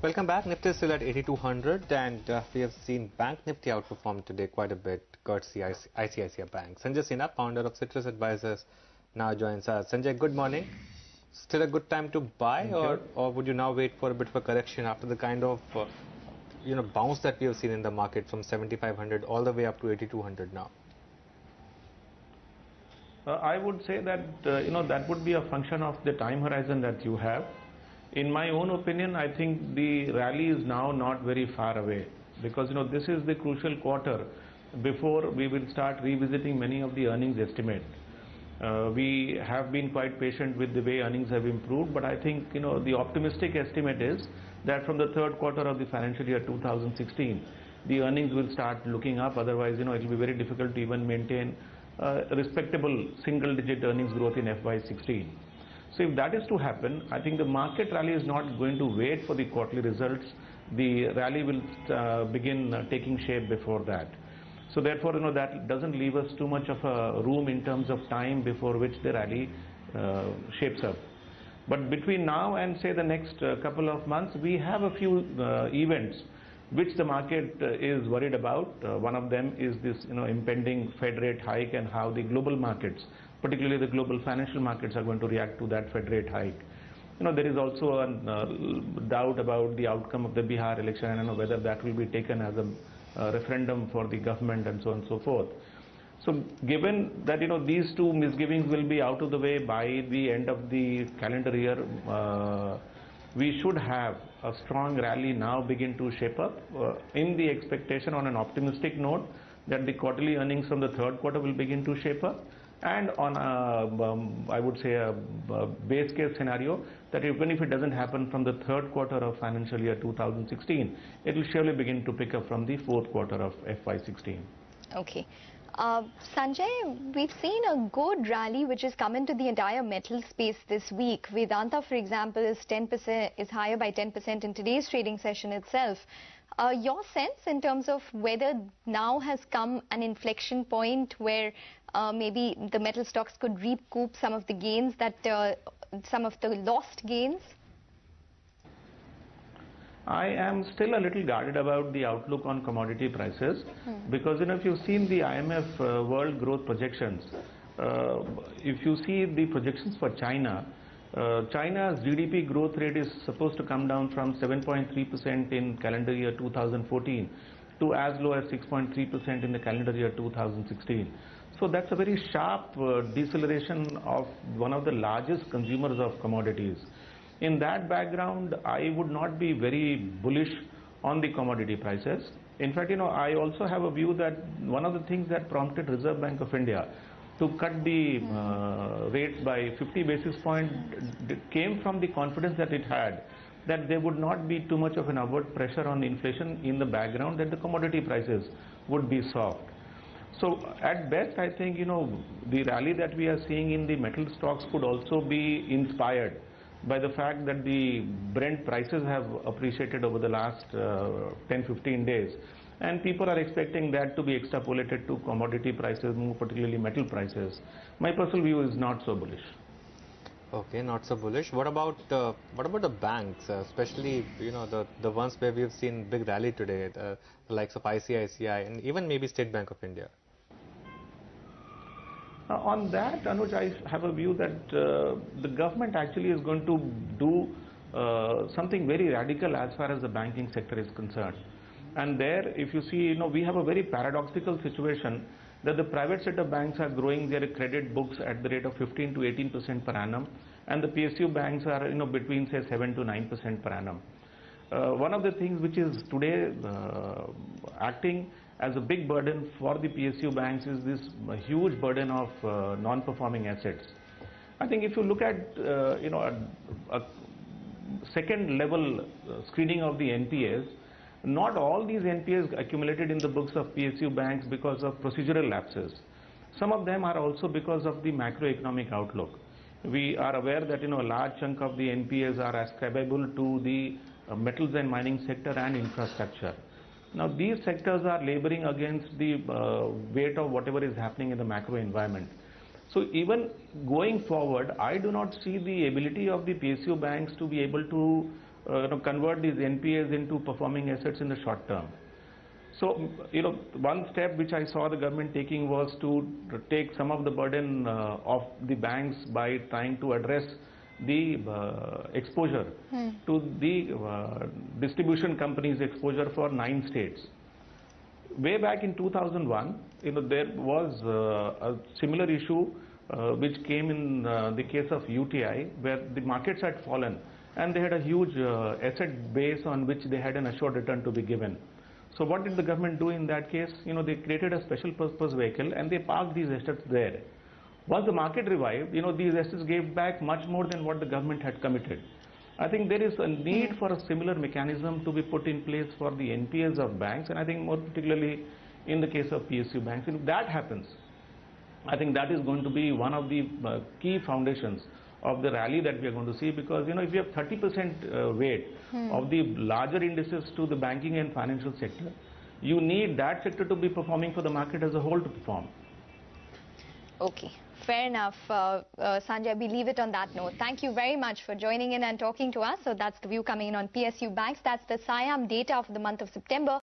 Welcome back. Nifty is still at 8200 and we have seen Bank Nifty outperform today quite a bit, courtesy ICICI Bank. Sanjay Sinha, founder of Citrus Advisors, now joins us. Sanjay, good morning. Still a good time to buy, or would you now wait for a bit of a correction after the kind of bounce that we have seen in the market from 7500 all the way up to 8200 now? I would say that that would be a function of the time horizon that you have. In my own opinion, I think the rally is now not very far away, because this is the crucial quarter before we will start revisiting many of the earnings estimate. We have been quite patient with the way earnings have improved, but I think the optimistic estimate is that from the third quarter of the financial year 2016, the earnings will start looking up. Otherwise, it will be very difficult to even maintain respectable single-digit earnings growth in FY16. So if that is to happen, I think the market rally is not going to wait for the quarterly results. The rally will begin taking shape before that. So therefore, that doesn't leave us too much of a room in terms of time before which the rally shapes up. But between now and say the next couple of months, we have a few events which the market is worried about. One of them is this impending Fed rate hike and how the global markets, particularly the global financial markets, are going to react to that Fed rate hike. There is also a doubt about the outcome of the Bihar election and whether that will be taken as a referendum for the government and so on and so forth. So given that these two misgivings will be out of the way by the end of the calendar year, we should have a strong rally now begin to shape up in the expectation, on an optimistic note, that the quarterly earnings from the third quarter will begin to shape up, and on I would say a base case scenario that even if it doesn't happen from the third quarter of financial year 2016, it will surely begin to pick up from the fourth quarter of FY16. Okay. Sanjay, we've seen a good rally which has come into the entire metal space this week. Vedanta, for example, is higher by 10% in today's trading session itself. Your sense in terms of whether now has come an inflection point where maybe the metal stocks could recoup some of the gains some of the lost gains? I am still a little guarded about the outlook on commodity prices, because if you've seen the IMF world growth projections, if you see the projections for China, China's GDP growth rate is supposed to come down from 7.3% in calendar year 2014 to as low as 6.3% in the calendar year 2016. So that's a very sharp deceleration of one of the largest consumers of commodities. In that background, I would not be very bullish on the commodity prices. In fact, I also have a view that one of the things that prompted Reserve Bank of India to cut the rates by 50 basis points came from the confidence that it had that there would not be too much of an upward pressure on inflation in the background, that the commodity prices would be soft. So at best, I think the rally that we are seeing in the metal stocks could also be inspired by the fact that the Brent prices have appreciated over the last 10-15 days, and people are expecting that to be extrapolated to commodity prices, more particularly metal prices. My personal view is not so bullish. Okay, not so bullish. What about the banks, especially the ones where we have seen big rally today, the likes of ICICI and even maybe State Bank of India? On that, Anuj, I have a view that the government actually is going to do something very radical as far as the banking sector is concerned. And there, if you see, we have a very paradoxical situation that the private sector banks are growing their credit books at the rate of 15 to 18% per annum, and the PSU banks are between say 7 to 9% per annum. One of the things which is today acting as a big burden for the PSU banks is this huge burden of non-performing assets. I think if you look at a second level screening of the NPAs, not all these NPAs accumulated in the books of PSU banks because of procedural lapses. Some of them are also because of the macroeconomic outlook. We are aware that a large chunk of the NPAs are ascribable to the metals and mining sector and infrastructure. Now these sectors are laboring against the weight of whatever is happening in the macro environment. So even going forward, I do not see the ability of the PSU banks to be able to convert these NPAs into performing assets in the short term. So, one step which I saw the government taking was to take some of the burden of the banks by trying to address the exposure to the distribution companies' exposure for 9 states. Way back in 2001, there was a similar issue which came in the case of UTI, where the markets had fallen and they had a huge asset base on which they had an assured return to be given. So what did the government do in that case? They created a special purpose vehicle and they parked these assets there. Once the market revived, these assets gave back much more than what the government had committed. I think there is a need for a similar mechanism to be put in place for the NPAs of banks, and I think more particularly in the case of PSU banks. If that happens, I think that is going to be one of the key foundations of the rally that we are going to see, because if you have 30% weight of the larger indices to the banking and financial sector, you need that sector to be performing for the market as a whole to perform. Okay, fair enough. Sanjay, we leave it on that note. Thank you very much for joining in and talking to us. So that's the view coming in on PSU banks. That's the SIAM data of the month of September.